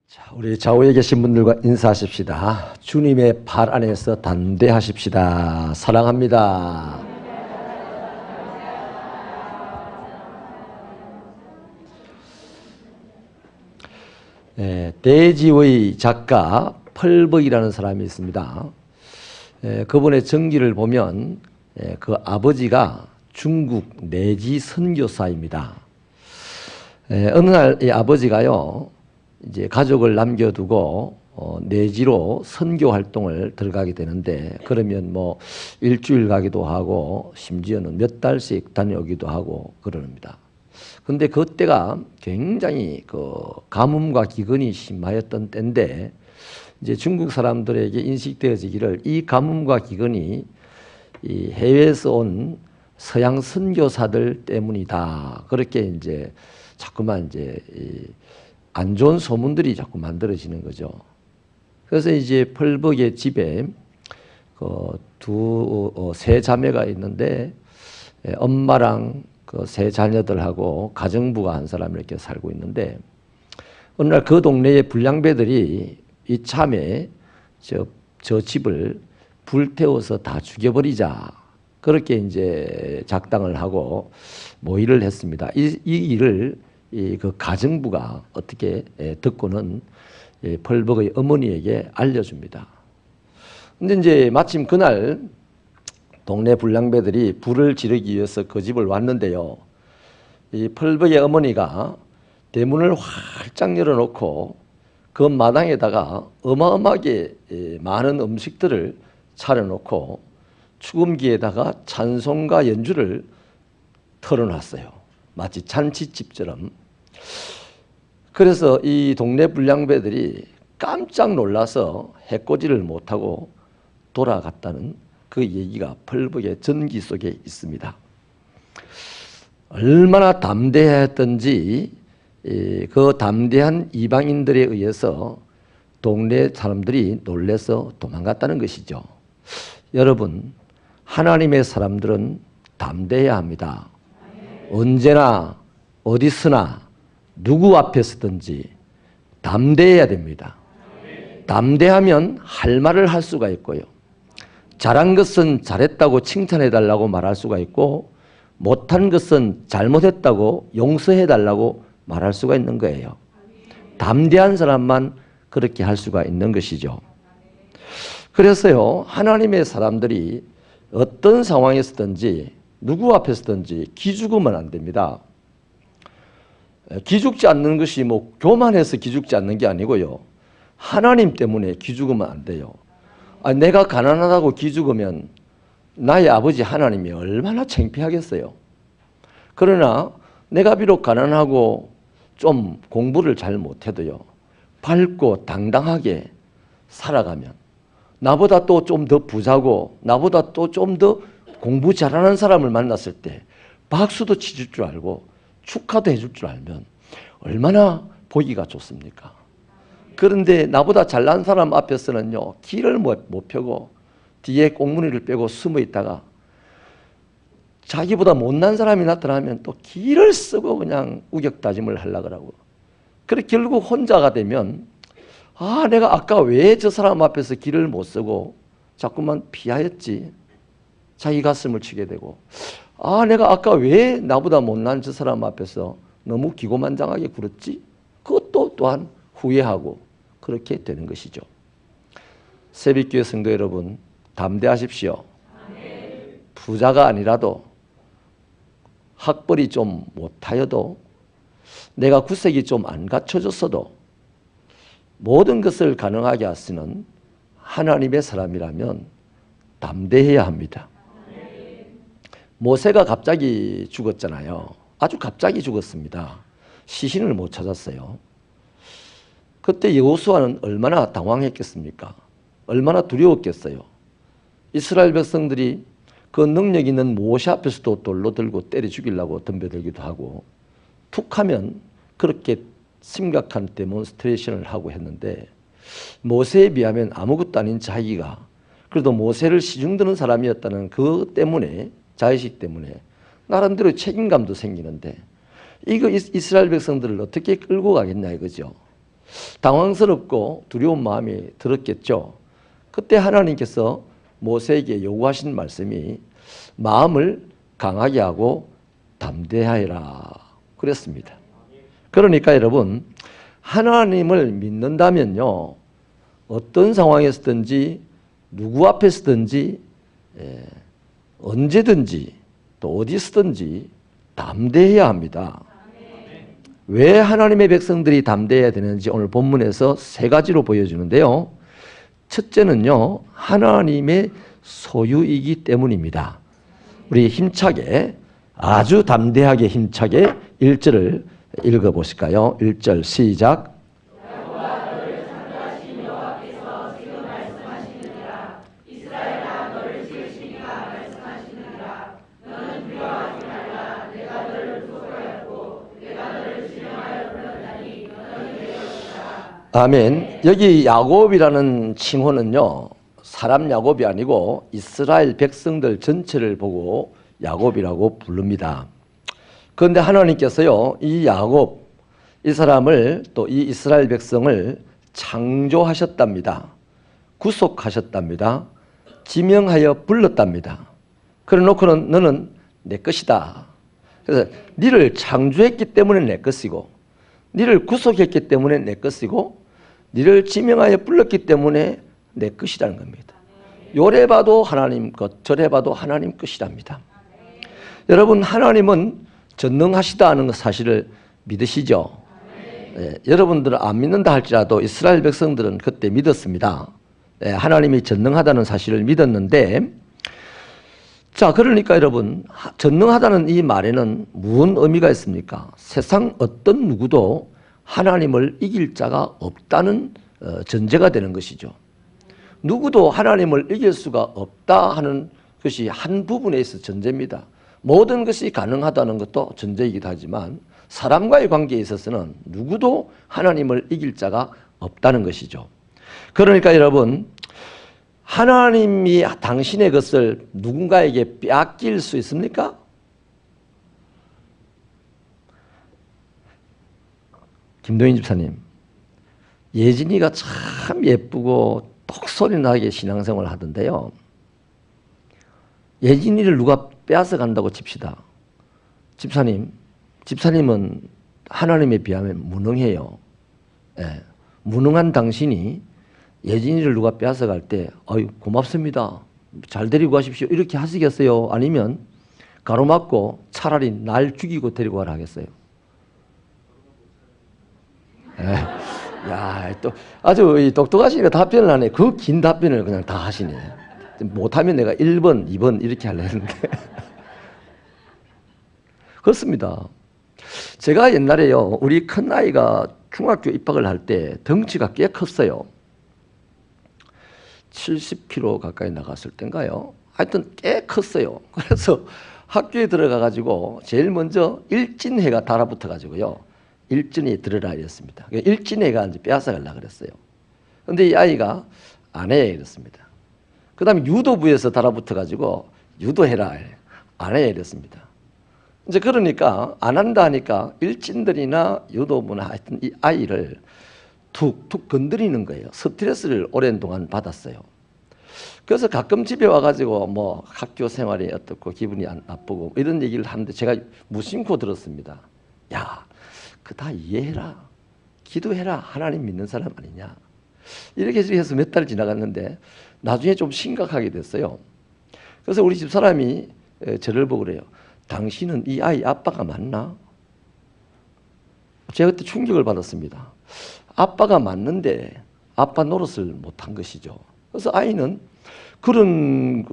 자, 우리 좌우에 계신 분들과 인사하십시다. 주님의 발 안에서 담대하십시다. 사랑합니다. 대지의 작가 펄벅이라는 사람이 있습니다. 그분의 전기를 보면 그 아버지가 중국 내지 선교사입니다. 어느 날 이 아버지가요, 이제 가족을 남겨두고 내지로 선교 활동을 들어가게 되는데, 그러면 뭐 일주일 가기도 하고 심지어는 몇 달씩 다녀오기도 하고 그럽니다. 근데 그때가 굉장히 그 가뭄과 기근이 심하였던 때인데, 이제 중국 사람들에게 인식되어지기를 이 가뭄과 기근이 이 해외에서 온 서양 선교사들 때문이다, 그렇게 이제 자꾸만 이제 안 좋은 소문들이 자꾸 만들어지는 거죠. 그래서 이제 펄벅의 집에 세 자매가 있는데, 엄마랑 그 세 자녀들하고 가정부가 한 사람 이렇게 살고 있는데, 어느 날 그 동네의 불량배들이 이참에 저 집을 불태워서 다 죽여버리자, 그렇게 이제 작당을 하고 모의를 했습니다. 이 일을 그 가정부가 어떻게 듣고는 펄벅의 어머니에게 알려줍니다. 근데 이제 마침 그날 동네 불량배들이 불을 지르기 위해서 그 집을 왔는데요, 이 펄벅의 어머니가 대문을 활짝 열어놓고 그 마당에다가 어마어마하게 많은 음식들을 차려놓고 축음기에다가 찬송가 연주를 털어놨어요. 마치 잔치집처럼. 그래서 이 동네 불량배들이 깜짝 놀라서 해코지를 못하고 돌아갔다는 그 얘기가 펄벅의 전기 속에 있습니다. 얼마나 담대했던지 그 담대한 이방인들에 의해서 동네 사람들이 놀라서 도망갔다는 것이죠. 여러분, 하나님의 사람들은 담대해야 합니다. 언제나 어디서나 누구 앞에 서든지 담대해야 됩니다. 담대하면 할 말을 할 수가 있고요, 잘한 것은 잘했다고 칭찬해달라고 말할 수가 있고, 못한 것은 잘못했다고 용서해달라고 말할 수가 있는 거예요. 담대한 사람만 그렇게 할 수가 있는 것이죠. 그래서요, 하나님의 사람들이 어떤 상황에서든지 누구 앞에서든지 기죽으면 안 됩니다. 기죽지 않는 것이 뭐 교만해서 기죽지 않는 게 아니고요, 하나님 때문에 기죽으면 안 돼요. 내가 가난하다고 기죽으면 나의 아버지 하나님이 얼마나 창피하겠어요. 그러나 내가 비록 가난하고 좀 공부를 잘 못해도요, 밝고 당당하게 살아가면 나보다 또 좀 더 부자고 나보다 또 좀 더 공부 잘하는 사람을 만났을 때 박수도 치줄 줄 알고 축하도 해줄 줄 알면 얼마나 보기가 좋습니까? 그런데 나보다 잘난 사람 앞에서는요, 길을 못 펴고 뒤에 꽁무니를 빼고 숨어 있다가 자기보다 못난 사람이 나타나면 또 길을 쓰고 그냥 우격다짐을 하려고 하고, 그래 결국 혼자가 되면 내가 아까 왜 저 사람 앞에서 길을 못 쓰고 자꾸만 피하였지, 자기 가슴을 치게 되고, 내가 아까 왜 나보다 못난 저 사람 앞에서 너무 기고만장하게 굴었지, 그것도 또한 후회하고 그렇게 되는 것이죠. 새벽교회 성도 여러분, 담대하십시오. 부자가 아니라도 학벌이 좀 못하여도 내가 구색이 좀 안 갖춰졌어도 모든 것을 가능하게 하시는 하나님의 사람이라면 담대해야 합니다. 모세가 갑자기 죽었잖아요. 아주 갑자기 죽었습니다. 시신을 못 찾았어요. 그때 여호수아는 얼마나 당황했겠습니까? 얼마나 두려웠겠어요. 이스라엘 백성들이 그 능력 있는 모세 앞에서도 돌로 들고 때려 죽이려고 덤벼들기도 하고, 툭하면 그렇게 심각한 데몬스트레이션을 하고 했는데, 모세에 비하면 아무것도 아닌 자기가 그래도 모세를 시중드는 사람이었다는 그 때문에, 자의식 때문에 나름대로 책임감도 생기는데, 이거 이스라엘 백성들을 어떻게 끌고 가겠냐 이거죠. 당황스럽고 두려운 마음이 들었겠죠. 그때 하나님께서 모세에게 요구하신 말씀이 마음을 강하게 하고 담대하여라 그랬습니다. 그러니까 여러분, 하나님을 믿는다면요, 어떤 상황에서든지 누구 앞에서든지 언제든지 또 어디서든지 담대해야 합니다. 왜 하나님의 백성들이 담대해야 되는지 오늘 본문에서 세 가지로 보여주는데요. 첫째는요, 하나님의 소유이기 때문입니다. 우리 힘차게, 아주 담대하게 힘차게 1절을 읽어보실까요? 1절 시작. 아멘. 여기 야곱이라는 칭호는요, 사람 야곱이 아니고 이스라엘 백성들 전체를 보고 야곱이라고 부릅니다. 그런데 하나님께서요, 이 야곱, 이 사람을 또 이 이스라엘 백성을 창조하셨답니다. 구속하셨답니다. 지명하여 불렀답니다. 그래 놓고는 너는 내 것이다. 그래서 너를 창조했기 때문에 내 것이고, 너를 구속했기 때문에 내 것이고, 너를 지명하여 불렀기 때문에 내 것이라는 겁니다. 요래 봐도 하나님 것, 저래 봐도 하나님 것이랍니다. 여러분, 하나님은 전능하시다는 사실을 믿으시죠? 여러분들은 안 믿는다 할지라도 이스라엘 백성들은 그때 믿었습니다. 하나님이 전능하다는 사실을 믿었는데, 자, 그러니까 여러분, 전능하다는 이 말에는 무슨 의미가 있습니까? 세상 어떤 누구도 하나님을 이길 자가 없다는 전제가 되는 것이죠. 누구도 하나님을 이길 수가 없다 하는 것이 한 부분에 있어 전제입니다. 모든 것이 가능하다는 것도 전제이기도 하지만 사람과의 관계에 있어서는 누구도 하나님을 이길 자가 없다는 것이죠. 그러니까 여러분, 하나님이 당신의 것을 누군가에게 빼앗길 수 있습니까? 김동인 집사님, 예진이가 참 예쁘고 똑소리 나게 신앙생활을 하던데요. 예진이를 누가 빼앗아 간다고 칩시다. 집사님은 하나님에 비하면 무능해요. 무능한 당신이 예진이를 누가 빼앗아 갈 때, 아유, 고맙습니다. 잘 데리고 가십시오. 이렇게 하시겠어요? 아니면 가로막고 차라리 날 죽이고 데리고 가라 하겠어요? 야, 또 아주 똑똑하시니까 답변을 하네. 그 긴 답변을 그냥 다 하시네. 못하면 내가 1번, 2번 이렇게 하려 했는데. 그렇습니다. 제가 옛날에요, 우리 큰아이가 중학교 입학을 할 때 덩치가 꽤 컸어요. 70kg 가까이 나갔을 때인가요? 하여튼 꽤 컸어요. 그래서 학교에 들어가가지고 제일 먼저 일진해가 달아붙어가지고요, 일진이 들으라 이랬습니다. 일진애가 이제 빼앗아 가려고 그랬어요. 그런데 이 아이가 안 해 이랬습니다. 그 다음에 유도부에서 달아붙어가지고 유도해라, 안 해 이랬습니다. 이제 그러니까 안 한다 하니까 일진들이나 유도부나 하여튼 이 아이를 툭툭 건드리는 거예요. 스트레스를 오랜 동안 받았어요. 그래서 가끔 집에 와가지고 뭐 학교 생활이 어떻고 기분이 나쁘고 이런 얘기를 하는데 제가 무심코 들었습니다. 야, 그 다 이해해라. 기도해라. 하나님 믿는 사람 아니냐. 이렇게 해서 몇 달 지나갔는데 나중에 좀 심각하게 됐어요. 그래서 우리 집사람이 저를 보고 그래요. 당신은 이 아이 아빠가 맞나? 제가 그때 충격을 받았습니다. 아빠가 맞는데 아빠 노릇을 못한 것이죠. 그래서 아이는 그런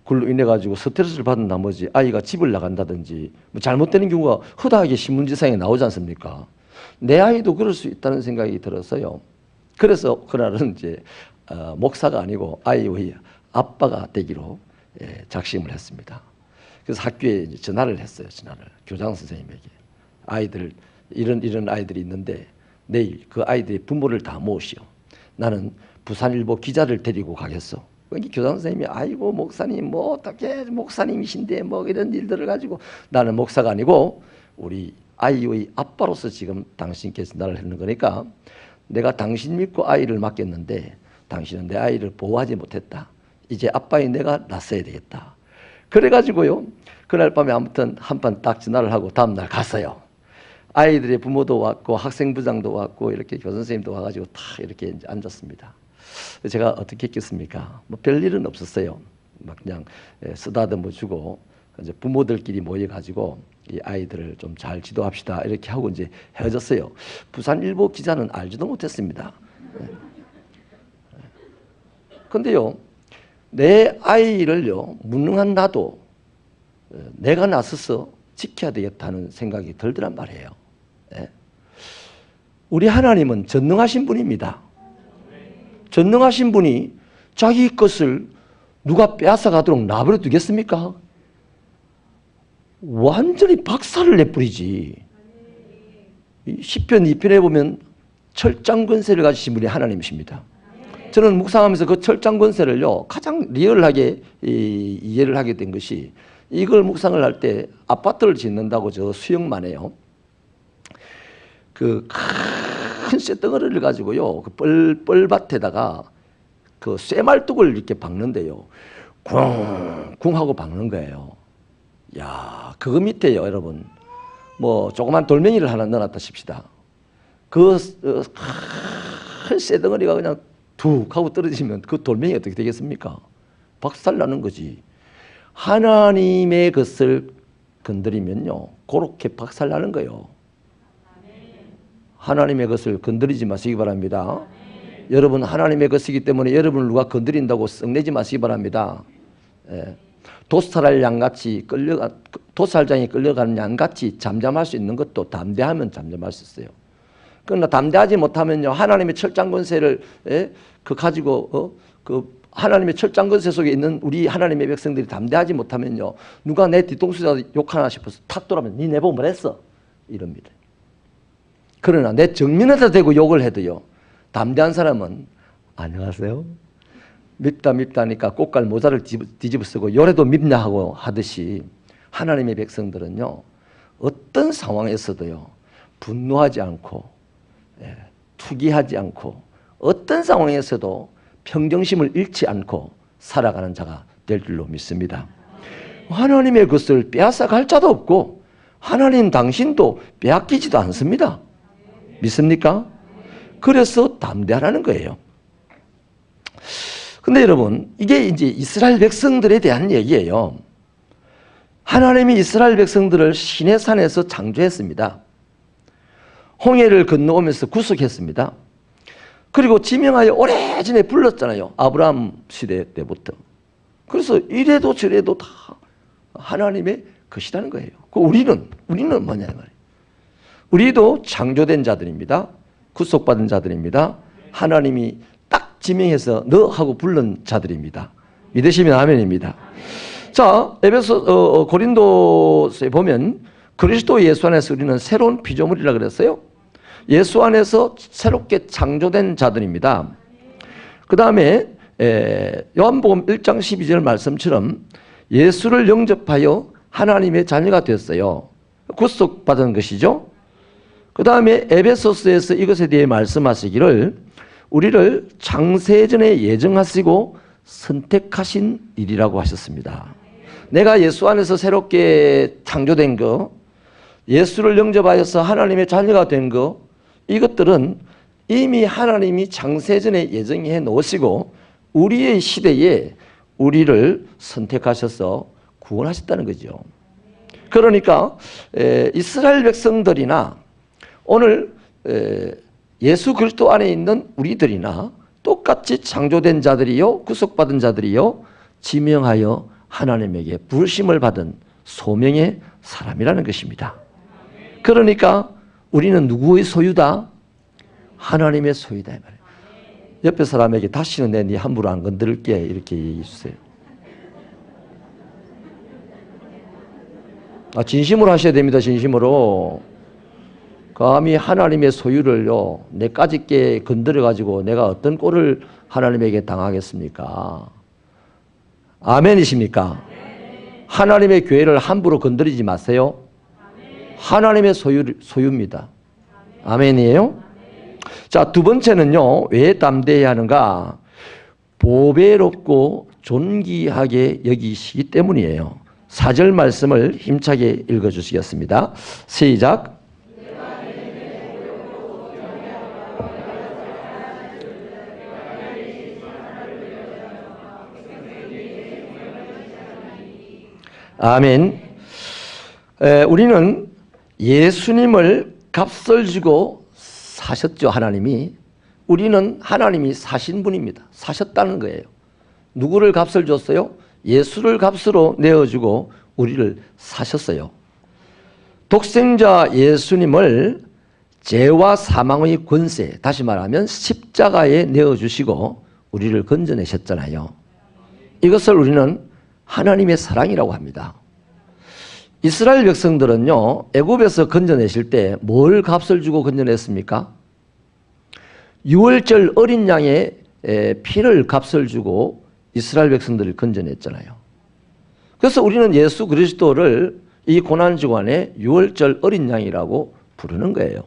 걸로 인해 가지고 스트레스를 받은 나머지 아이가 집을 나간다든지 뭐 잘못되는 경우가 허다하게 신문지상에 나오지 않습니까? 내 아이도 그럴 수 있다는 생각이 들었어요. 그래서 그날은 이제 목사가 아니고 아이의 아빠가 되기로 작심을 했습니다. 그래서 학교에 이제 전화를 했어요. 전화를 교장 선생님에게, 아이들 이런 아이들이 있는데 내일 그 아이들의 부모를 다 모으시오. 나는 부산일보 기자를 데리고 가겠어. 교장 선생님이 아이고 목사님 뭐 어떻게 목사님이신데 뭐 이런 일들을 가지고, 나는 목사가 아니고 우리 아이의 아빠로서 지금 당신께서 나를 했는 거니까 내가 당신 믿고 아이를 맡겼는데 당신은 내 아이를 보호하지 못했다. 이제 아빠인 내가 나서야 되겠다. 그래가지고요, 그날 밤에 아무튼 한판 딱 전화를 하고 다음날 갔어요. 아이들의 부모도 왔고 학생부장도 왔고 이렇게 교선생님도 와가지고 다 이렇게 이제 앉았습니다. 제가 어떻게 했겠습니까? 뭐 별일은 없었어요. 막 그냥 쓰다듬어 주고 이제 부모들끼리 모여가지고 이 아이들을 좀 잘 지도합시다 이렇게 하고 이제 헤어졌어요. 부산일보 기자는 알지도 못했습니다. 근데요, 내 아이를요, 무능한 나도 내가 나서서 지켜야 되겠다는 생각이 들더란 말이에요. 우리 하나님은 전능하신 분입니다. 전능하신 분이 자기 것을 누가 빼앗아가도록 놔버려 두겠습니까? 완전히 박살을 내버리지. 시편 2편에 보면 철장 권세를 가지신 분이 하나님이십니다. 저는 묵상하면서 그 철장 권세를요, 가장 리얼하게 이해를 하게 된 것이, 이걸 묵상을 할 때 아파트를 짓는다고 저 수영만 해요. 그 큰 쇳덩어리를 가지고요, 그 뻘밭에다가 그 쇠말뚝을 이렇게 박는데요, 쿵쿵 하고 박는 거예요. 야, 그거 밑에요, 여러분, 뭐 조그만 돌멩이를 하나 넣어놨다 칩시다. 그 큰 쇠덩어리가 그냥 툭 하고 떨어지면 그 돌멩이 어떻게 되겠습니까? 박살나는 거지. 하나님의 것을 건드리면요, 그렇게 박살나는 거예요. 하나님의 것을 건드리지 마시기 바랍니다. 여러분 하나님의 것이기 때문에 여러분을 누가 건드린다고 썩내지 마시기 바랍니다. 도살할 양같이 도살장에 끌려가는 양같이 잠잠할 수 있는 것도 담대하면 잠잠할 수 있어요. 그러나 담대하지 못하면요, 하나님의 철장 권세를 가지고 하나님의 철장 권세 속에 있는 우리 하나님의 백성들이 담대하지 못하면요, 누가 내 뒤통수에다 욕하나 싶어서 탁 돌아면 니 내보고 뭐랬어? 이럽니다. 그러나 내 정면에다 대고 욕을 해도요, 담대한 사람은 안녕하세요, 밉다니까 꽃갈 모자를 뒤집어 쓰고 요래도 밉냐 하고 하듯이, 하나님의 백성들은요, 어떤 상황에서도요 분노하지 않고 투기하지 않고 어떤 상황에서도 평정심을 잃지 않고 살아가는 자가 될 줄로 믿습니다. 하나님의 것을 빼앗아 갈 자도 없고 하나님 당신도 빼앗기지도 않습니다. 믿습니까? 그래서 담대하라는 거예요. 근데 여러분, 이게 이제 이스라엘 백성들에 대한 얘기예요. 하나님이 이스라엘 백성들을 시내산에서 창조했습니다. 홍해를 건너오면서 구속했습니다. 그리고 지명하여 오래전에 불렀잖아요. 아브라함 시대 때부터. 그래서 이래도 저래도 다 하나님의 것이라는 거예요. 우리는 뭐냐 말이에요. 우리도 창조된 자들입니다. 구속받은 자들입니다. 하나님이 딱 지명해서 너 하고 부른 자들입니다. 믿으시면 아멘입니다. 자, 고린도서에 보면 그리스도 예수 안에서 우리는 새로운 피조물이라 그랬어요. 예수 안에서 새롭게 창조된 자들입니다. 그 다음에 요한복음 1장 12절 말씀처럼 예수를 영접하여 하나님의 자녀가 됐어요. 구속받은 것이죠. 그 다음에 에베소서에서 이것에 대해 말씀하시기를 우리를 창세전에 예정하시고 선택하신 일이라고 하셨습니다. 내가 예수 안에서 새롭게 창조된 거, 예수를 영접하여서 하나님의 자녀가 된 거, 이것들은 이미 하나님이 창세전에 예정해 놓으시고 우리의 시대에 우리를 선택하셔서 구원하셨다는 거죠. 그러니까 이스라엘 백성들이나 오늘 예수 그리스도 안에 있는 우리들이나 똑같이 창조된 자들이요, 구속받은 자들이요, 지명하여 하나님에게 부르심을 받은 소명의 사람이라는 것입니다. 그러니까 우리는 누구의 소유다? 하나님의 소유다 이 말이에요. 옆에 사람에게 다시는 네 함부로 안 건드릴게 이렇게 얘기해 주세요. 진심으로 하셔야 됩니다. 진심으로. 감히 하나님의 소유를요, 내까짓게 건드려가지고 내가 어떤 꼴을 하나님에게 당하겠습니까? 아멘이십니까? 하나님의 교회를 함부로 건드리지 마세요. 하나님의 소유입니다. 아멘이에요? 자, 두 번째는요, 왜 담대해야 하는가? 보배롭고 존귀하게 여기시기 때문이에요. 4절 말씀을 힘차게 읽어주시겠습니다. 시작. 아멘. 우리는 예수님을 값을 주고 사셨죠, 하나님이. 우리는 하나님이 사신 분입니다. 사셨다는 거예요. 누구를 값을 줬어요? 예수를 값으로 내어주고 우리를 사셨어요. 독생자 예수님을 죄와 사망의 권세, 다시 말하면 십자가에 내어주시고 우리를 건져내셨잖아요. 이것을 우리는 하나님의 사랑이라고 합니다. 이스라엘 백성들은요, 애굽에서 건져내실 때 뭘 값을 주고 건져냈습니까? 유월절 어린 양의 피를 값을 주고 이스라엘 백성들을 건져냈잖아요. 그래서 우리는 예수 그리스도를 이 고난주간에 유월절 어린 양이라고 부르는 거예요.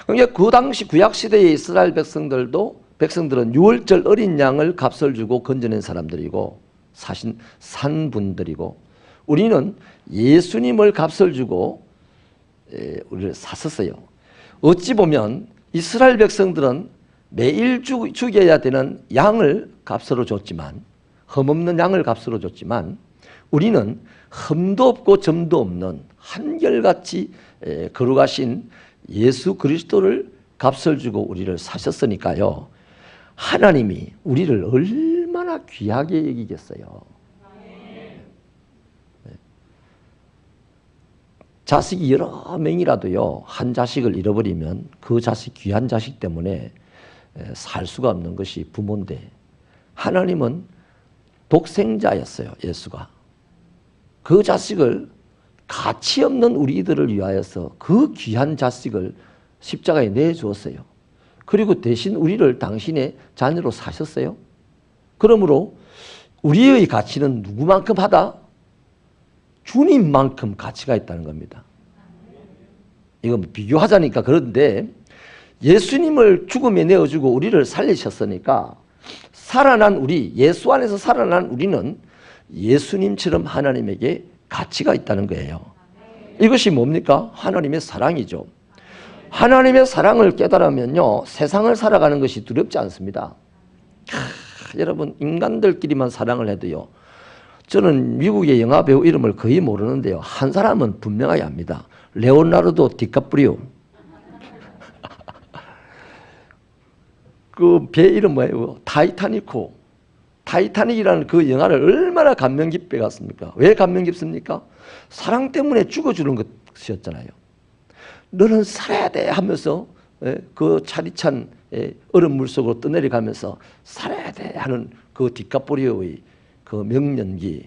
그러니까 그 당시 구약시대의 이스라엘 백성들은 유월절 어린 양을 값을 주고 건져낸 사람들이고 산 분들이고, 우리는 예수님을 값을 주고 우리를 샀었어요. 어찌 보면 이스라엘 백성들은 매일 죽여야 되는 양을 값으로 줬지만, 흠없는 양을 값으로 줬지만, 우리는 흠도 없고 점도 없는 한결같이 거룩하신 예수 그리스도를 값을 주고 우리를 사셨으니까요, 하나님이 우리를 얼마나 귀하게 여기겠어요. 자식이 여러 명이라도요, 한 자식을 잃어버리면 그 자식, 귀한 자식 때문에 살 수가 없는 것이 부모인데, 하나님은 독생자였어요, 예수가. 그 자식을, 가치 없는 우리들을 위하여서 그 귀한 자식을 십자가에 내주었어요. 그리고 대신 우리를 당신의 자녀로 사셨어요. 그러므로 우리의 가치는 누구만큼 하다? 주님만큼 가치가 있다는 겁니다. 이건 비교하자니까 그런데, 예수님을 죽음에 내어주고 우리를 살리셨으니까 살아난 우리, 예수 안에서 살아난 우리는 예수님처럼 하나님에게 가치가 있다는 거예요. 이것이 뭡니까? 하나님의 사랑이죠. 하나님의 사랑을 깨달으면요, 세상을 살아가는 것이 두렵지 않습니다. 여러분, 인간들끼리만 사랑을 해도요, 저는 미국의 영화배우 이름을 거의 모르는데요, 한 사람은 분명하게 압니다. 레오나르도 디카프리오. 그 배 이름 뭐예요? 타이타닉이라는 그 영화를 얼마나 감명 깊게 갔습니까? 왜 감명 깊습니까? 사랑 때문에 죽어주는 것이었잖아요. 너는 살아야 돼 하면서 그 차디찬 얼음 물속으로 떠내려가면서 살아야 돼 하는 그 디카프리오의 그 명연기.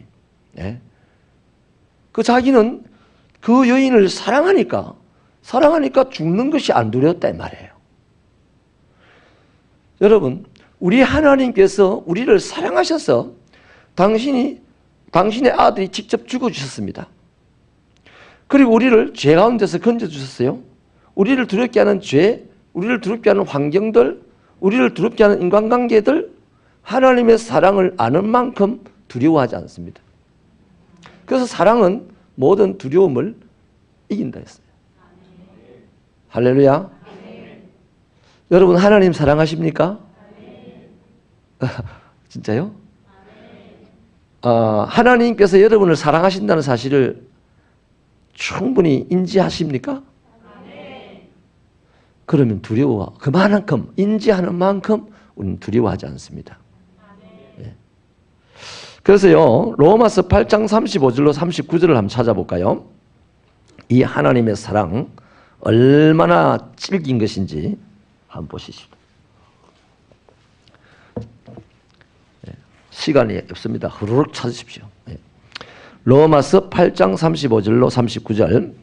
그 자기는 그 여인을 사랑하니까 죽는 것이 안 두려웠다 이 말이에요. 여러분, 우리 하나님께서 우리를 사랑하셔서 당신의 아들이 직접 죽어주셨습니다. 그리고 우리를 죄 가운데서 건져주셨어요. 우리를 두렵게 하는 죄, 우리를 두렵게 하는 환경들, 우리를 두렵게 하는 인간관계들, 하나님의 사랑을 아는 만큼 두려워하지 않습니다. 그래서 사랑은 모든 두려움을 이긴다 했어요. 할렐루야. 여러분, 하나님 사랑하십니까? 진짜요? 하나님께서 여러분을 사랑하신다는 사실을 충분히 인지하십니까? 그러면 그만큼 인지하는 만큼 우리는 두려워하지 않습니다. 그래서요, 로마서 8장 35절로 39절을 한번 찾아볼까요? 이 하나님의 사랑 얼마나 질긴 것인지 한번 보시죠. 시간이 없습니다. 흐르륵 찾으십시오. 로마서 8장 35절로 39절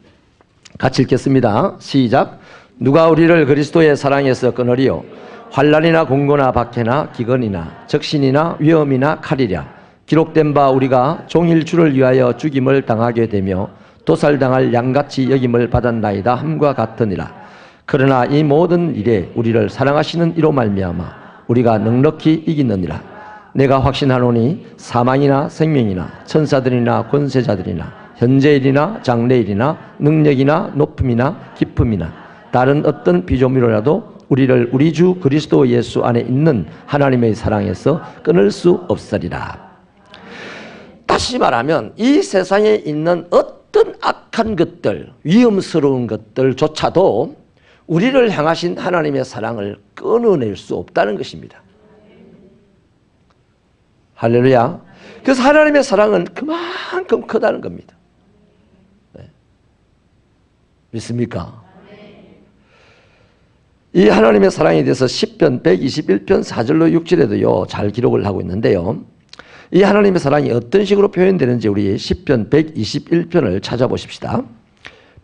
같이 읽겠습니다. 시작. 누가 우리를 그리스도의 사랑에서 끊으리요? 환난이나 공고나 박해나 기근이나 적신이나 위험이나 칼이랴. 기록된 바 우리가 종일 주를 위하여 죽임을 당하게 되며 도살당할 양같이 여김을 받았나이다 함과 같으니라. 그러나 이 모든 일에 우리를 사랑하시는 이로 말미암아 우리가 넉넉히 이기느니라. 내가 확신하노니 사망이나 생명이나 천사들이나 권세자들이나 현재일이나 장래일이나 능력이나 높음이나 깊음이나 다른 어떤 피조물이라도 우리를 우리 주 그리스도 예수 안에 있는 하나님의 사랑에서 끊을 수 없으리라. 다시 말하면 이 세상에 있는 어떤 악한 것들, 위험스러운 것들조차도 우리를 향하신 하나님의 사랑을 끊어낼 수 없다는 것입니다. 할렐루야. 그래서 하나님의 사랑은 그만큼 크다는 겁니다. 네. 믿습니까? 이 하나님의 사랑에 대해서 시편 121편 4절로 6절에도요 잘 기록을 하고 있는데요. 이 하나님의 사랑이 어떤 식으로 표현되는지 우리 시편 121편을 찾아보십시다.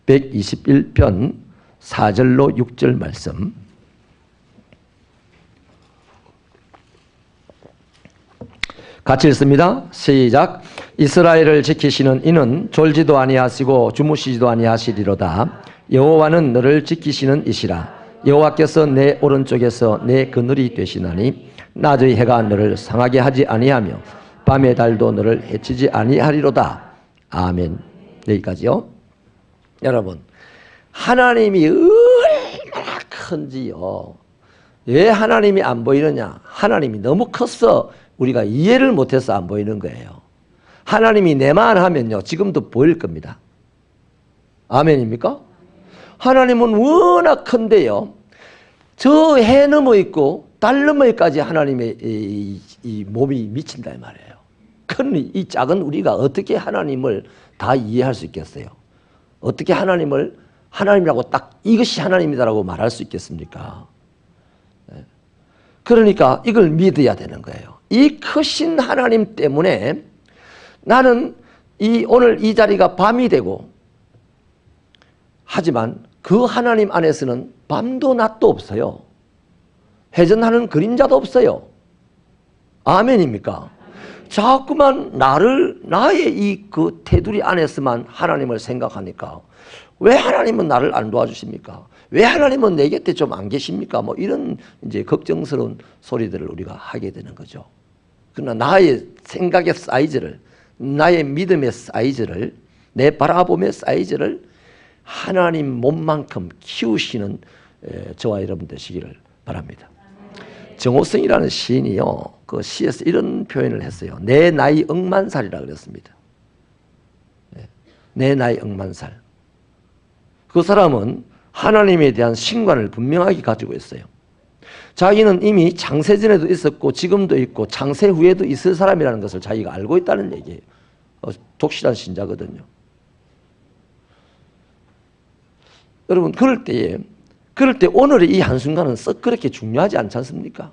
121편 4절로 6절 말씀. 같이 읽습니다. 시작. 이스라엘을 지키시는 이는 졸지도 아니하시고 주무시지도 아니하시리로다. 여호와는 너를 지키시는 이시라. 여호와께서 내 오른쪽에서 내 그늘이 되시나니 낮의 해가 너를 상하게 하지 아니하며 밤의 달도 너를 해치지 아니하리로다. 아멘. 여기까지요. 여러분, 하나님이 얼마나 큰지요. 왜 하나님이 안 보이느냐? 하나님이 너무 커서 우리가 이해를 못해서 안 보이는 거예요. 하나님이 내만 하면요 지금도 보일 겁니다. 아멘입니까? 하나님은 워낙 큰데요, 저 해 넘어 있고 달 넘어까지 하나님의 이 몸이 미친다 이 말이에요. 그러니 이 작은 우리가 어떻게 하나님을 다 이해할 수 있겠어요? 어떻게 하나님을 하나님이라고 딱 이것이 하나님이다라고 말할 수 있겠습니까? 그러니까 이걸 믿어야 되는 거예요. 이 크신 하나님 때문에 나는 오늘 이 자리가 밤이 되고, 하지만 그 하나님 안에서는 밤도 낮도 없어요. 회전하는 그림자도 없어요. 아멘입니까? 자꾸만 나의 이 그 테두리 안에서만 하나님을 생각하니까 왜 하나님은 나를 안 도와주십니까? 왜 하나님은 내 곁에 좀 안 계십니까? 뭐 이런 이제 걱정스러운 소리들을 우리가 하게 되는 거죠. 그러나 나의 생각의 사이즈를, 나의 믿음의 사이즈를, 내 바라봄의 사이즈를 하나님 몸만큼 키우시는 저와 여러분 되시기를 바랍니다. 정호성이라는 시인이요, 그 시에서 이런 표현을 했어요. 내 나이 억만살이라 그랬습니다. 내 나이 억만살. 그 사람은 하나님에 대한 신관을 분명하게 가지고 있어요. 자기는 이미 창세전에도 있었고 지금도 있고 창세 후에도 있을 사람이라는 것을 자기가 알고 있다는 얘기예요. 독실한 신자거든요. 여러분, 그럴 때 오늘의 이 한순간은 썩 그렇게 중요하지 않지 않습니까?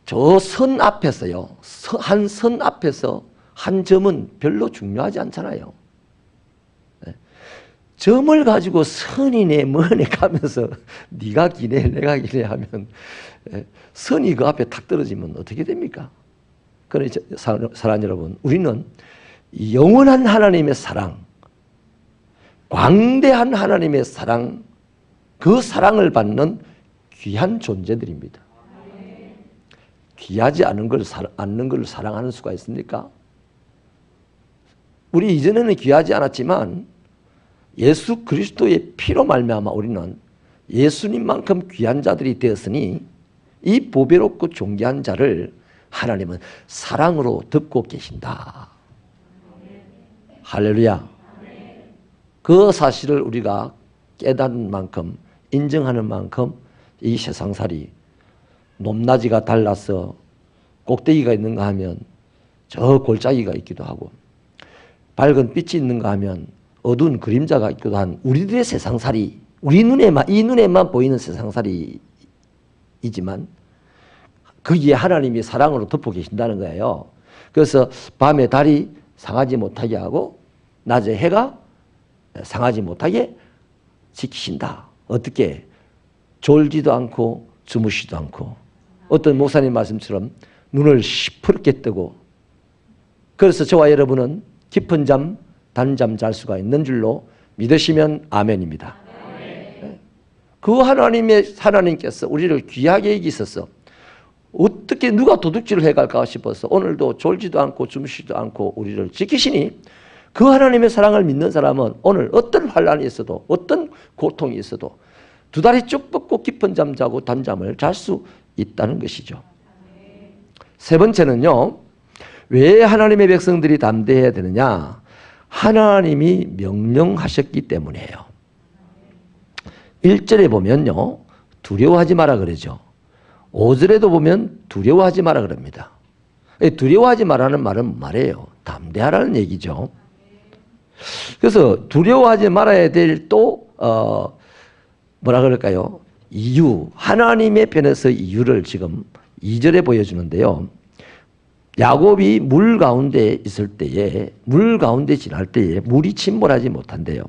저 선 앞에서요, 한 선 앞에서 한 점은 별로 중요하지 않잖아요. 점을 가지고 선이 내 먼에 가면서 네가 기네 내가 기네 하면 선이 그 앞에 탁 떨어지면 어떻게 됩니까? 그러니 사랑 여러분, 우리는 영원한 하나님의 사랑, 광대한 하나님의 사랑, 그 사랑을 받는 귀한 존재들입니다. 귀하지 않은 걸 사랑하는 수가 있습니까? 우리 이전에는 귀하지 않았지만 예수 그리스도의 피로 말미암아 우리는 예수님만큼 귀한 자들이 되었으니 이 보배롭고 존귀한 자를 하나님은 사랑으로 덮고 계신다. 할렐루야. 그 사실을 우리가 깨닫는 만큼, 인정하는 만큼 이 세상살이 높낮이가 달라서 꼭대기가 있는가 하면 저 골짜기가 있기도 하고, 밝은 빛이 있는가 하면 어두운 그림자가 있기도 한 우리들의 세상살이, 이 눈에만 보이는 세상살이이지만 거기에 하나님이 사랑으로 덮어 계신다는 거예요. 그래서 밤에 달이 상하지 못하게 하고 낮에 해가 상하지 못하게 지키신다. 어떻게? 졸지도 않고 주무시지도 않고, 어떤 목사님 말씀처럼 눈을 시퍼렇게 뜨고, 그래서 저와 여러분은 깊은 잠, 단잠 잘 수가 있는 줄로 믿으시면 아멘입니다. 그 하나님께서 우리를 귀하게 여기셔서 어떻게 누가 도둑질을 해갈까 싶어서 오늘도 졸지도 않고 주무시지도 않고 우리를 지키시니 그 하나님의 사랑을 믿는 사람은 오늘 어떤 환난이 있어도 어떤 고통이 있어도 두 다리 쭉 뻗고 깊은 잠 자고 단잠을 잘 수 있다는 것이죠. 세 번째는요. 왜 하나님의 백성들이 담대해야 되느냐? 하나님이 명령하셨기 때문이에요. 1절에 보면요. 두려워하지 마라 그러죠. 5절에도 보면 두려워하지 마라 그럽니다. 두려워하지 마라는 말은 말이에요. 담대하라는 얘기죠. 그래서 두려워하지 말아야 될 또 뭐라 그럴까요? 이유, 하나님의 편에서 이유를 지금 2절에 보여주는데요. 야곱이 물 가운데 있을 때에, 물 가운데 지날 때에 물이 침몰하지 못한대요.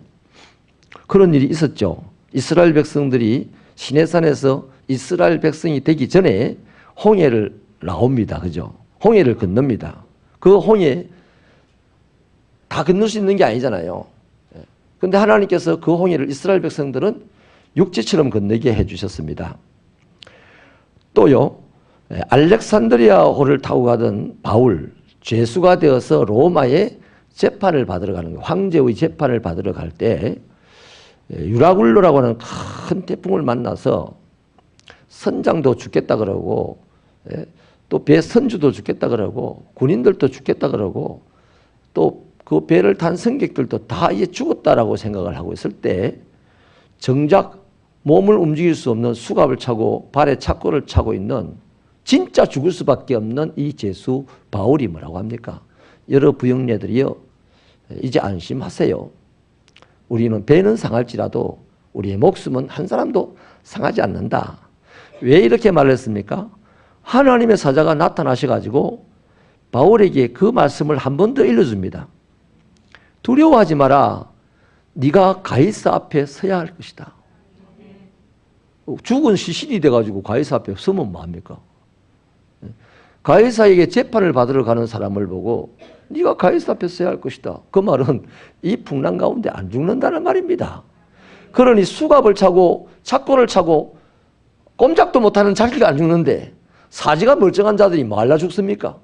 그런 일이 있었죠. 이스라엘 백성들이 시내산에서 이스라엘 백성이 되기 전에 홍해를 나옵니다. 그죠? 홍해를 건넙니다. 그 홍해 다 건널 수 있는 게 아니잖아요. 그런데 하나님께서 그 홍해를 이스라엘 백성들은 육지처럼 건너게 해주셨습니다. 또요, 알렉산드리아호를 타고 가던 바울, 죄수가 되어서 로마에 재판을 받으러 가는 거예요. 황제의 재판을 받으러 갈 때 유라굴로라고 하는 큰 태풍을 만나서 선장도 죽겠다 그러고 또 배 선주도 죽겠다 그러고 군인들도 죽겠다 그러고 또 그 배를 탄 승객들도 다 이제 죽었다라고 생각을 하고 있을 때 정작 몸을 움직일 수 없는 수갑을 차고 발에 착고를 차고 있는 진짜 죽을 수밖에 없는 이 죄수 바울이 뭐라고 합니까? 여러 부영예들이여 이제 안심하세요. 우리는 배는 상할지라도 우리의 목숨은 한 사람도 상하지 않는다. 왜 이렇게 말했습니까? 하나님의 사자가 나타나셔가지고 바울에게 그 말씀을 한 번 더 일러줍니다. 두려워하지 마라. 네가 가이사 앞에 서야 할 것이다. 죽은 시신이 돼가지고 가이사 앞에 서면 뭐합니까? 가이사에게 재판을 받으러 가는 사람을 보고 네가 가이사 앞에 서야 할 것이다. 그 말은 이 풍랑 가운데 안 죽는다는 말입니다. 그러니 수갑을 차고 착고를 차고 꼼짝도 못하는 자기가 안 죽는데 사지가 멀쩡한 자들이 뭐 할라 죽습니까?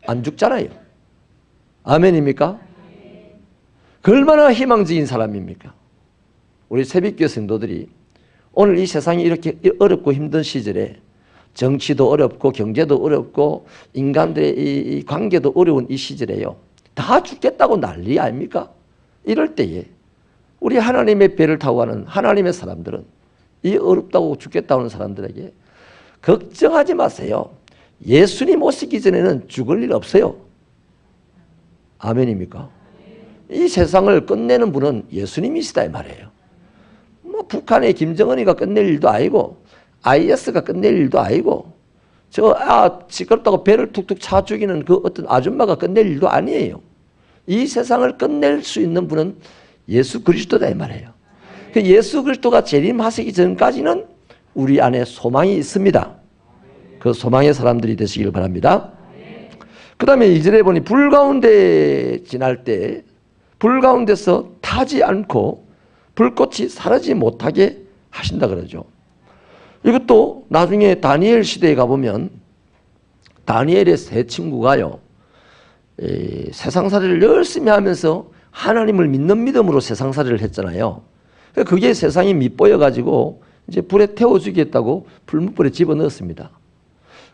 안 죽잖아요. 아멘입니까? 그 얼마나 희망적인 사람입니까? 우리 새벽교회 성도들이 오늘 이 세상이 이렇게 어렵고 힘든 시절에 정치도 어렵고 경제도 어렵고 인간들의 이 관계도 어려운 이 시절에요. 다 죽겠다고 난리 아닙니까? 이럴 때에 우리 하나님의 배를 타고 가는 하나님의 사람들은 이 어렵다고 죽겠다고 하는 사람들에게 걱정하지 마세요. 예수님 오시기 전에는 죽을 일 없어요. 아멘입니까? 이 세상을 끝내는 분은 예수님이시다 이 말이에요. 뭐 북한의 김정은이가 끝낼 일도 아니고 IS가 끝낼 일도 아니고 시끄럽다고 배를 툭툭 차 죽이는 그 어떤 아줌마가 끝낼 일도 아니에요. 이 세상을 끝낼 수 있는 분은 예수 그리스도다 이 말이에요. 그 예수 그리스도가 재림하시기 전까지는 우리 안에 소망이 있습니다. 그 소망의 사람들이 되시길 바랍니다. 그 다음에 2절에 보니 불 가운데 지날 때 불 가운데서 타지 않고 불꽃이 사라지지 못하게 하신다 그러죠. 이것도 나중에 다니엘 시대에 가보면 다니엘의 세 친구가요, 세상살이를 열심히 하면서 하나님을 믿는 믿음으로 세상살이를 했잖아요. 그게 세상이 밉보여가지고 이제 불에 태워주겠다고 풀무불에 집어넣었습니다.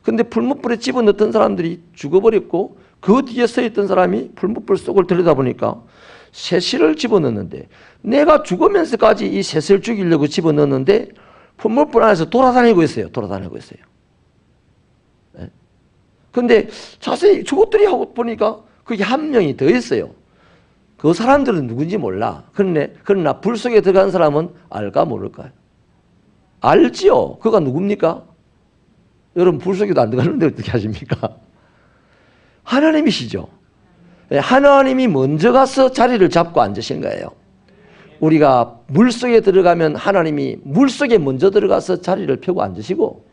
근데 풀무불에 집어넣었던 사람들이 죽어버렸고 그 뒤에 서 있던 사람이 풀무불 속을 들여다보니까 셋을 집어넣었는데 내가 죽으면서까지 이 셋을 죽이려고 집어넣었는데 풀무불 안에서 돌아다니고 있어요. 돌아다니고 있어요. 근데 자세히 저것들이 하고 보니까 그게 한 명이 더 있어요. 그 사람들은 누군지 몰라. 그러나 불 속에 들어간 사람은 알까 모를까요? 알지요. 그가 누굽니까? 여러분 불 속에도 안 들어가는데 어떻게 하십니까? 하나님이시죠. 하나님이 먼저 가서 자리를 잡고 앉으신 거예요. 우리가 물 속에 들어가면 하나님이 물 속에 먼저 들어가서 자리를 펴고 앉으시고,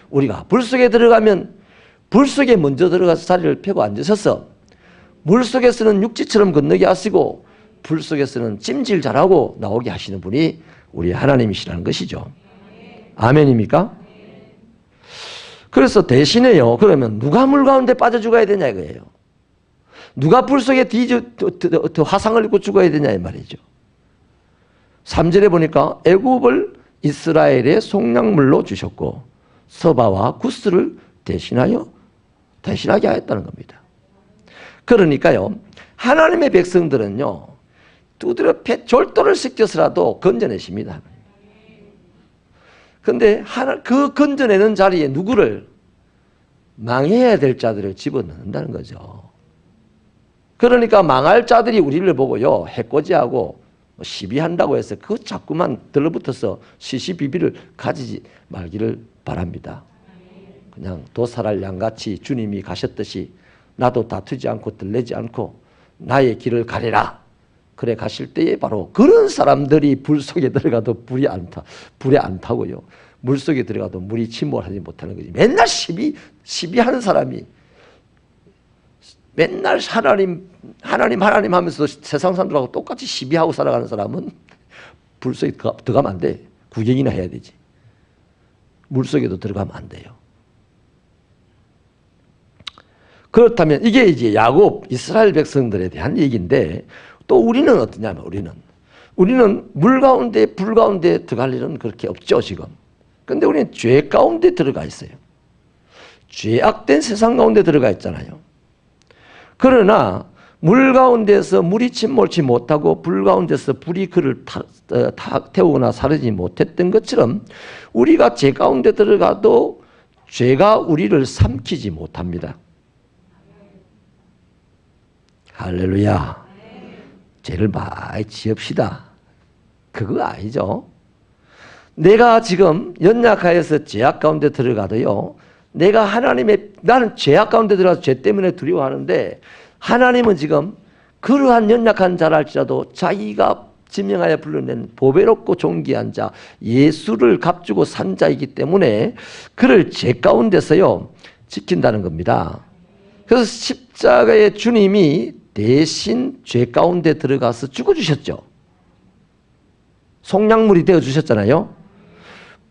우리가 불 속에 들어가면 불 속에 먼저 들어가서 자리를 펴고 앉으셔서 물 속에서는 육지처럼 건너게 하시고 불 속에서는 찜질 잘하고 나오게 하시는 분이 우리 하나님이시라는 것이죠. 아멘입니까? 그래서 대신에요. 그러면 누가 물 가운데 빠져 죽어야 되냐 이거예요. 누가 불 속에 화상을 입고 죽어야 되냐 이 말이죠. 3절에 보니까 애굽을 이스라엘의 속량물로 주셨고 서바와 구스를 대신하게 하였다는 겁니다. 그러니까요, 하나님의 백성들은요, 두드려 졸도를 시켜서라도 건져내십니다. 그런데 그 건져내는 자리에 누구를 망해야 될 자들을 집어넣는다는 거죠. 그러니까 망할 자들이 우리를 보고요, 해코지하고 시비한다고 해서 그 자꾸만 들러붙어서 시시비비를 가지지 말기를 바랍니다. 그냥 도살할 양같이 주님이 가셨듯이 나도 다투지 않고 들레지 않고 나의 길을 가리라. 그래 가실 때에 바로 그런 사람들이 불 속에 들어가도 불에 안 타고요. 물 속에 들어가도 물이 침몰하지 못하는 거지. 맨날 시비하는 사람이 맨날 하나님 하면서 세상 사람들하고 똑같이 시비하고 살아가는 사람은 불 속에 들어가면 안 돼. 구경이나 해야 되지. 물 속에도 들어가면 안 돼요. 그렇다면 이게 이제 야곱 이스라엘 백성들에 대한 얘기인데 또 우리는 어떠냐면 우리는 물 가운데 불 가운데 들어갈 일은 그렇게 없죠 지금. 근데 우리는 죄 가운데 들어가 있어요. 죄악된 세상 가운데 들어가 있잖아요. 그러나 물 가운데서 물이 침몰치 못하고 불 가운데서 불이 그를 태우거나 사르지 못했던 것처럼 우리가 죄 가운데 들어가도 죄가 우리를 삼키지 못합니다. 할렐루야. 죄를 많이 지읍시다. 그거 아니죠. 내가 지금 연약하여서 죄악 가운데 들어가도요, 나는 죄악 가운데 들어가서 죄 때문에 두려워하는데 하나님은 지금 그러한 연약한 자랄지라도 자기가 지명하여 불러낸 보배롭고 존귀한 자 예수를 값주고 산 자이기 때문에 그를 죄 가운데서요 지킨다는 겁니다. 그래서 십자가의 주님이 대신 죄 가운데 들어가서 죽어주셨죠. 속량물이 되어주셨잖아요.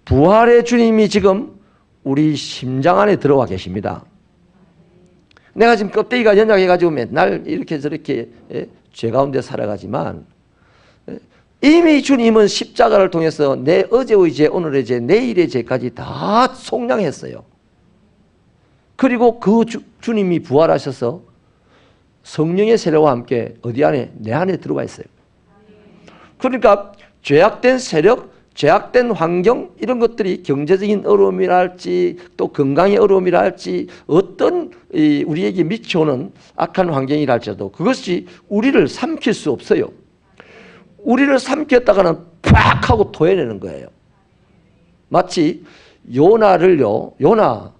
부활의 주님이 지금 우리 심장 안에 들어와 계십니다. 내가 지금 껍데기가 연약해가지고 맨날 이렇게 저렇게 죄 가운데 살아가지만 이미 주님은 십자가를 통해서 내 어제의 죄, 오늘의 죄, 내일의 죄까지 다 속량했어요. 그리고 그 주님이 부활하셔서 성령의 세례와 함께 어디 안에? 내 안에 들어와 있어요. 그러니까 죄악된 세력, 죄악된 환경 이런 것들이 경제적인 어려움이라 할지 또 건강의 어려움이라 할지 어떤 우리에게 미쳐오는 악한 환경이라 할지라도 그것이 우리를 삼킬 수 없어요. 우리를 삼켰다가는 팍 하고 토해내는 거예요. 마치 요나를요, 요나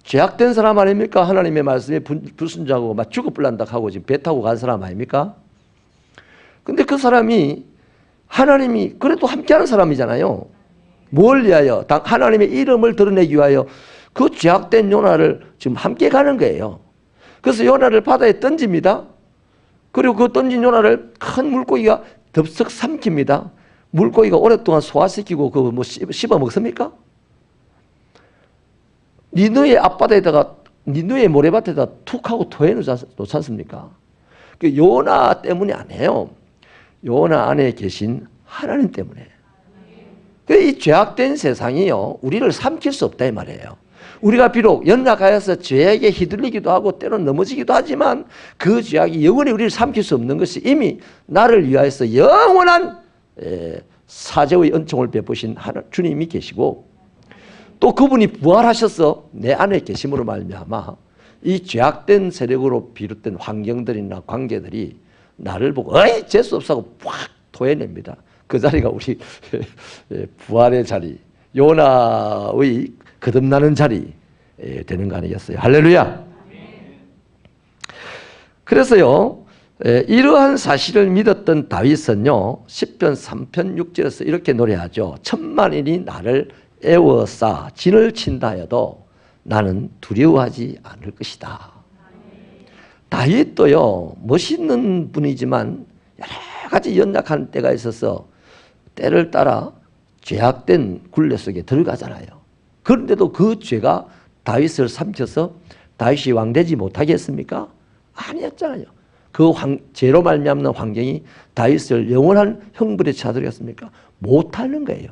죄악된 사람 아닙니까? 하나님의 말씀에 불순종하고 막 죽어불란다 하고 지금 배 타고 간 사람 아닙니까? 근데 그 사람이 하나님이 그래도 함께하는 사람이잖아요. 뭘 위하여? 하나님의 이름을 드러내기 위하여 그 죄악된 요나를 지금 함께 가는 거예요. 그래서 요나를 바다에 던집니다. 그리고 그 던진 요나를 큰 물고기가 덥석 삼킵니다. 물고기가 오랫동안 소화시키고 그거 뭐 씹어 먹습니까? 니느의 앞바다에다가 니느의 모래밭에다 툭 하고 토해놓지 않습니까? 그 요나 때문이 아니에요. 요나 안에 계신 하나님 때문에. 이 죄악된 세상이요 우리를 삼킬 수 없다 이 말이에요. 우리가 비록 연약하여서 죄악에 휘둘리기도 하고 때로는 넘어지기도 하지만 그 죄악이 영원히 우리를 삼킬 수 없는 것이 이미 나를 위하여서 영원한 사죄의 은총을 베푸신 주님이 계시고 또 그분이 부활하셔서 내 안에 계심으로 말미암아 이 죄악된 세력으로 비롯된 환경들이나 관계들이 나를 보고 어이 재수 없사고 확 토해냅니다. 그 자리가 우리 부활의 자리, 요나의 거듭나는 자리 되는 거 아니겠어요? 할렐루야. 그래서요 이러한 사실을 믿었던 다윗은요 시편 3편 6절에서 이렇게 노래하죠. 천만인이 나를 애워싸 진을 친다 해도 나는 두려워하지 않을 것이다. 다윗도요 멋있는 분이지만 여러 가지 연약한 때가 있어서 때를 따라 죄악된 굴레 속에 들어가잖아요. 그런데도 그 죄가 다윗을 삼켜서 다윗이 왕되지 못하게 했습니까? 아니었잖아요. 그 죄로 말미암는 환경이 다윗을 영원한 형벌에 처하도록 못하는 거예요.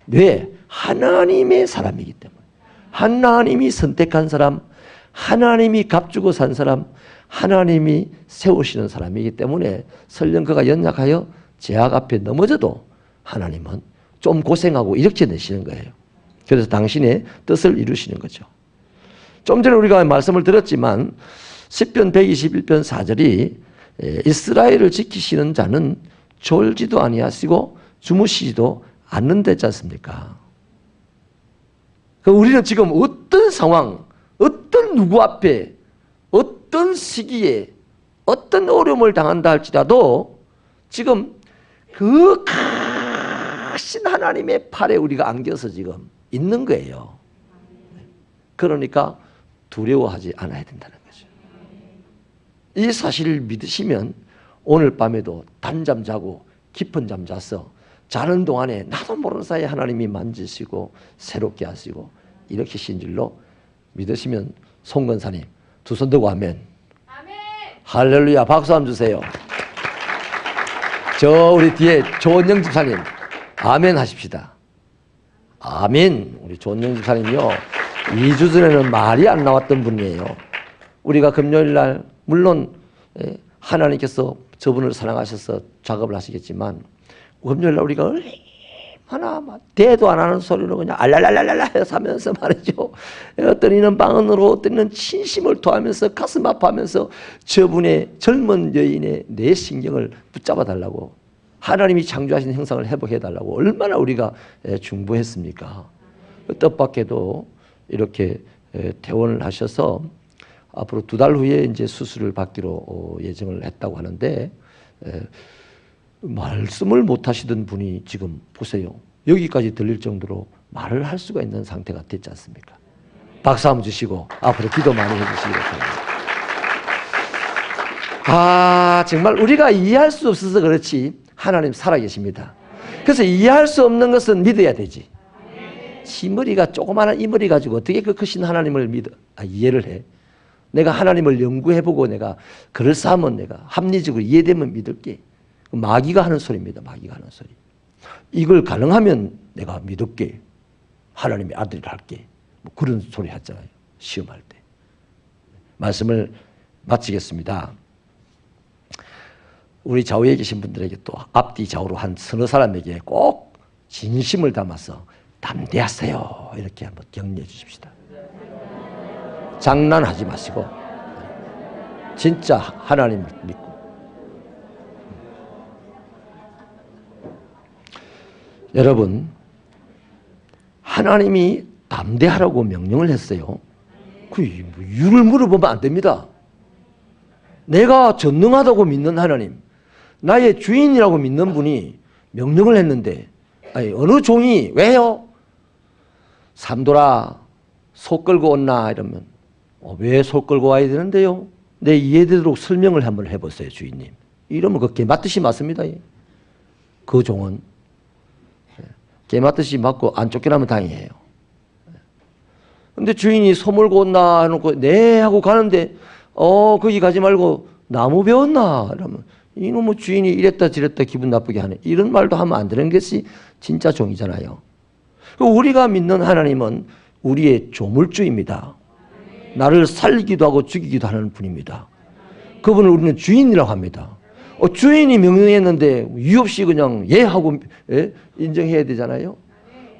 왜? 하나님의 사람이기 때문에. 하나님이 선택한 사람, 하나님이 값주고 산 사람, 하나님이 세우시는 사람이기 때문에 설령 그가 연약하여 죄악 앞에 넘어져도 하나님은 좀 고생하고 이렇게 내시는 거예요. 그래서 당신의 뜻을 이루시는 거죠. 좀 전에 우리가 말씀을 들었지만 시편 121편 4절이 이스라엘을 지키시는 자는 졸지도 아니하시고 주무시지도 않는다지 않습니까? 우리는 지금 어떤 상황, 어떤 누구 앞에, 어떤 시기에, 어떤 어려움을 당한다 할지라도 지금 그 크신 하나님의 팔에 우리가 안겨서 지금 있는 거예요. 그러니까 두려워하지 않아야 된다는 거죠. 이 사실을 믿으시면 오늘 밤에도 단잠 자고 깊은 잠 자서 자는 동안에 나도 모르는 사이에 하나님이 만지시고 새롭게 하시고 일으키신 줄로 믿으시면 송건사님 두 손 들고 아멘. 아멘. 할렐루야. 박수 한번 주세요. 저 우리 뒤에 조원영 집사님 아멘 하십시다. 아멘. 우리 조원영 집사님이요 2주 전에는 말이 안 나왔던 분이에요. 우리가 금요일 날 물론 하나님께서 저분을 사랑하셔서 작업을 하시겠지만 금요일 날 우리가 얼마나 대도 안 하는 소리로 그냥 알랄랄랄랄라 해서 하면서 말이죠. 어떤 이는 방언으로 어떤 이는 진심을 토하면서 가슴 아파하면서 저분의 젊은 여인의 내 신경을 붙잡아 달라고 하나님이 창조하신 형상을 회복해 달라고 얼마나 우리가 중보했습니까? 뜻밖에도 이렇게 퇴원을 하셔서 앞으로 2달 후에 이제 수술을 받기로 예정을 했다고 하는데 말씀을 못 하시던 분이 지금 보세요. 여기까지 들릴 정도로 말을 할 수가 있는 상태가 됐지 않습니까? 박수 한번 주시고 앞으로 기도 많이 해주시기 바랍니다. 정말 우리가 이해할 수 없어서 그렇지 하나님 살아계십니다. 그래서 이해할 수 없는 것은 믿어야 되지. 이 머리가 조그마한 이 머리 가지고 어떻게 그 크신 하나님을 이해를 해? 내가 하나님을 연구해보고 내가 그럴싸하면 내가 합리적으로 이해되면 믿을게. 마귀가 하는 소리입니다. 마귀가 하는 소리. 이걸 가능하면 내가 믿을게. 하나님의 아들이라 할게. 뭐 그런 소리 하잖아요. 시험할 때. 말씀을 마치겠습니다. 우리 좌우에 계신 분들에게 또 앞뒤 좌우로 한 서너 사람에게 꼭 진심을 담아서 담대하세요. 이렇게 한번 격려해 주십시다. 장난하지 마시고 진짜 하나님을 믿고 여러분 하나님이 담대하라고 명령을 했어요. 그 이유를 물어보면 안 됩니다. 내가 전능하다고 믿는 하나님 나의 주인이라고 믿는 분이 명령을 했는데 어느 종이 왜요? 삼돌아 소 끌고 온나 이러면 왜 소 끌고 와야 되는데요? 내 이해되도록 설명을 한번 해보세요 주인님. 이러면 그 개맞듯이 맞습니다. 그 종은 개맞듯이 맞고 안 쫓겨나면 다행이에요. 근데 주인이 소 몰고 온나 해놓고 네 하고 가는데 거기 가지 말고 나무 배웠나 이러면 이놈의 주인이 이랬다 저랬다 기분 나쁘게 하네. 이런 말도 하면 안 되는 것이 진짜 종이잖아요. 우리가 믿는 하나님은 우리의 조물주입니다. 나를 살리기도 하고 죽이기도 하는 분입니다. 그분을 우리는 주인이라고 합니다. 주인이 명령했는데 이유 없이 그냥 예 하고 인정해야 되잖아요.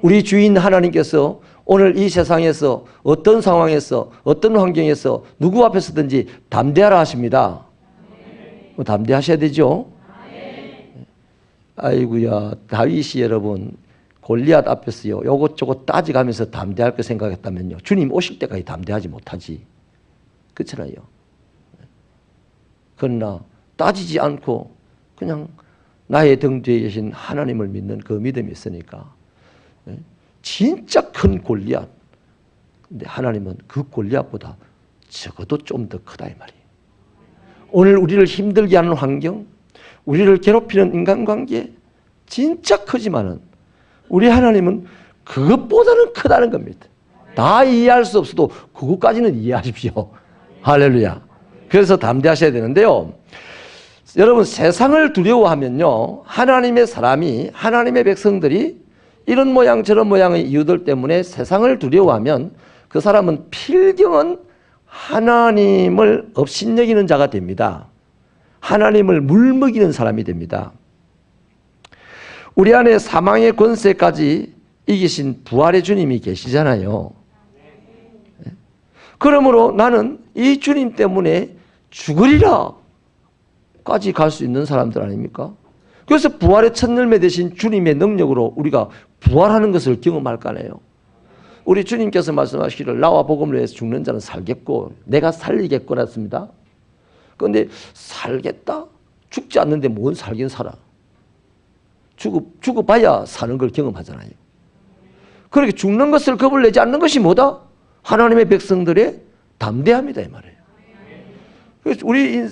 우리 주인 하나님께서 오늘 이 세상에서 어떤 상황에서 어떤 환경에서 누구 앞에서든지 담대하라 하십니다. 담대하셔야 되죠. 아이고야 다윗이 여러분 골리앗 앞에서요 요것저것 따져가면서 담대할 거 생각했다면요 주님 오실 때까지 담대하지 못하지. 그렇잖아요. 그러나 따지지 않고 그냥 나의 등 뒤에 계신 하나님을 믿는 그 믿음이 있으니까 진짜 큰 골리앗. 근데 하나님은 그 골리앗보다 적어도 좀 더 크다 이 말이에요. 오늘 우리를 힘들게 하는 환경, 우리를 괴롭히는 인간관계 진짜 크지만은 우리 하나님은 그것보다는 크다는 겁니다. 다 이해할 수 없어도 그것까지는 이해하십시오. 할렐루야. 그래서 담대하셔야 되는데요. 여러분, 세상을 두려워하면요, 하나님의 사람이, 하나님의 백성들이 이런 모양 저런 모양의 이유들 때문에 세상을 두려워하면 그 사람은 필경은 하나님을 업신여기는 자가 됩니다. 하나님을 물먹이는 사람이 됩니다. 우리 안에 사망의 권세까지 이기신 부활의 주님이 계시잖아요. 그러므로 나는 이 주님 때문에 죽으리라 까지 갈 수 있는 사람들 아닙니까? 그래서 부활의 첫 열매 되신 주님의 능력으로 우리가 부활하는 것을 경험할까네요. 우리 주님께서 말씀하시기를 나와 복음을 위해서 죽는 자는 살겠고 내가 살리겠거라 했습니다. 그런데 살겠다? 죽지 않는데 뭔 살긴 살아. 죽어봐야 사는 걸 경험하잖아요. 그렇게 죽는 것을 겁을 내지 않는 것이 뭐다? 하나님의 백성들의 담대함이다 이 말이에요. 그래서 우리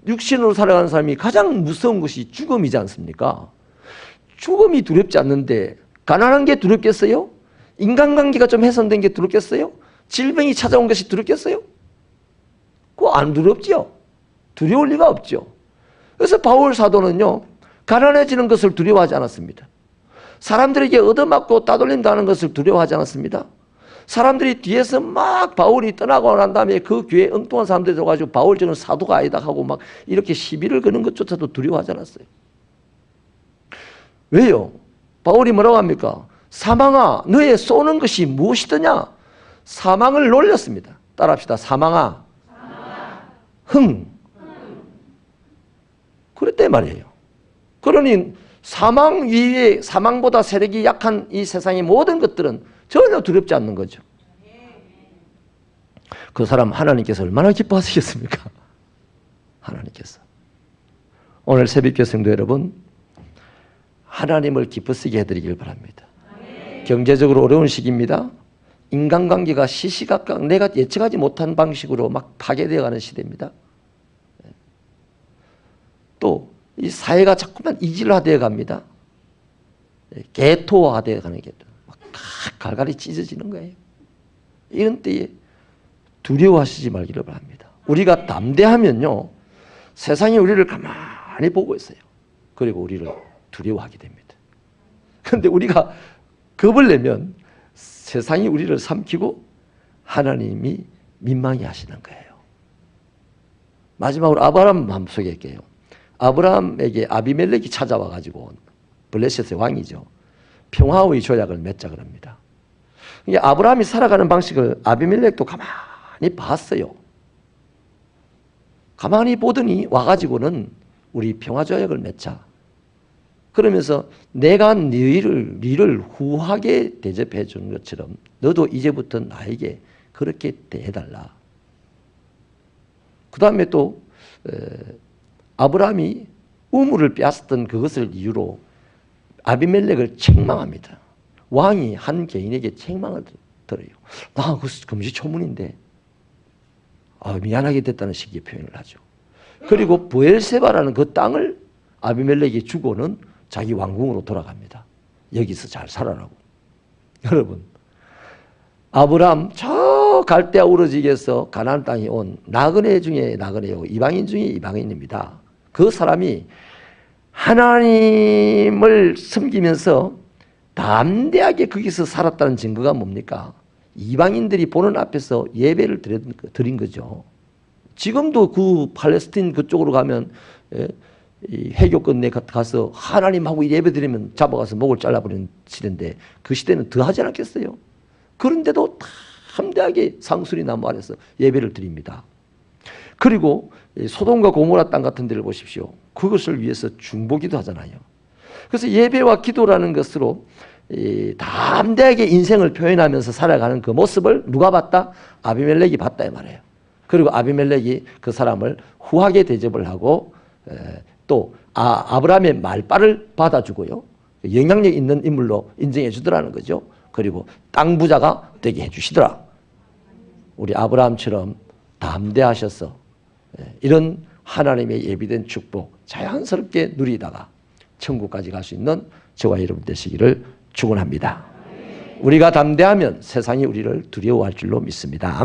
육신으로 살아가는 사람이 가장 무서운 것이 죽음이지 않습니까? 죽음이 두렵지 않는데 가난한 게 두렵겠어요? 인간관계가 좀 훼손된 게 두렵겠어요? 질병이 찾아온 것이 두렵겠어요? 그거 안 두렵죠? 두려울 리가 없죠. 그래서 바울 사도는요, 가난해지는 것을 두려워하지 않았습니다. 사람들에게 얻어맞고 따돌림 당하는 것을 두려워하지 않았습니다. 사람들이 뒤에서 막 바울이 떠나고 난 다음에 그 교회에 엉뚱한 사람들이 들어가지고 바울 저는 사도가 아니다 하고 막 이렇게 시비를 거는 것조차도 두려워하지 않았어요. 왜요? 바울이 뭐라고 합니까? 사망아, 너의 쏘는 것이 무엇이더냐? 사망을 놀렸습니다. 따라합시다. 사망아, 흥. 그랬단 말이에요. 그러니 사망 위에 사망보다 세력이 약한 이 세상의 모든 것들은 전혀 두렵지 않는 거죠. 그 사람 하나님께서 얼마나 기뻐하시겠습니까? 하나님께서. 오늘 새벽교 성도 여러분, 하나님을 기쁘시게 해드리길 바랍니다. 경제적으로 어려운 시기입니다. 인간관계가 시시각각 내가 예측하지 못한 방식으로 막 파괴되어가는 시대입니다. 또 이 사회가 자꾸만 이질화되어 갑니다. 개토화되어 가는 게 막 갈갈이 찢어지는 거예요. 이런 때에 두려워하시지 말기를 바랍니다. 우리가 담대하면요, 세상이 우리를 가만히 보고 있어요. 그리고 우리를 두려워하게 됩니다. 그런데 우리가 겁을 내면 세상이 우리를 삼키고 하나님이 민망해 하시는 거예요. 마지막으로 아브라함 마음속에 할게요. 아브라함에게 아비멜렉이 찾아와 가지고, 블레셋의 왕이죠, 평화의 조약을 맺자 그럽니다. 아브라함이 살아가는 방식을 아비멜렉도 가만히 봤어요. 가만히 보더니 와가지고는 우리 평화조약을 맺자. 그러면서 내가 너희를 후하게 대접해 준 것처럼 너도 이제부터 나에게 그렇게 대해달라. 그 다음에 또 아브라함이 우물을 빼앗았던 그것을 이유로 아비멜렉을 책망합니다. 왕이 한 개인에게 책망을 들어요. 나 그거 금시초문인데 미안하게 됐다는 식의 표현을 하죠. 그리고 브엘세바라는 그 땅을 아비멜렉이 주고는 자기 왕궁으로 돌아갑니다. 여기서 잘 살아라고. 여러분, 아브라함 저 갈대아 우러지기에서 가나안 땅에 온 나그네 중에 나그네요, 이방인 중에 이방인입니다. 그 사람이 하나님을 섬기면서 담대하게 거기서 살았다는 증거가 뭡니까? 이방인들이 보는 앞에서 예배를 드린 거죠. 지금도 그 팔레스틴 그쪽으로 가면 이 해교 끝내 가서 하나님하고 예배 드리면 잡아가서 목을 잘라버리는 시대인데 그 시대는 더 하지 않았겠어요? 그런데도 담대하게 상수리 나무 아래서 예배를 드립니다. 그리고 소돔과 고모라 땅 같은 데를 보십시오. 그것을 위해서 중보기도 하잖아요. 그래서 예배와 기도라는 것으로 담대하게 인생을 표현하면서 살아가는 그 모습을 누가 봤다? 아비멜렉이 봤다 이 말이에요. 그리고 아비멜렉이 그 사람을 후하게 대접을 하고 또 아브라함의 말빨을 받아주고요, 영향력 있는 인물로 인정해 주더라는 거죠. 그리고 땅 부자가 되게 해주시더라. 우리 아브라함처럼 담대하셔서 이런 하나님의 예비된 축복 자연스럽게 누리다가 천국까지 갈 수 있는 저와 여러분 되시기를 축원합니다. 우리가 담대하면 세상이 우리를 두려워할 줄로 믿습니다.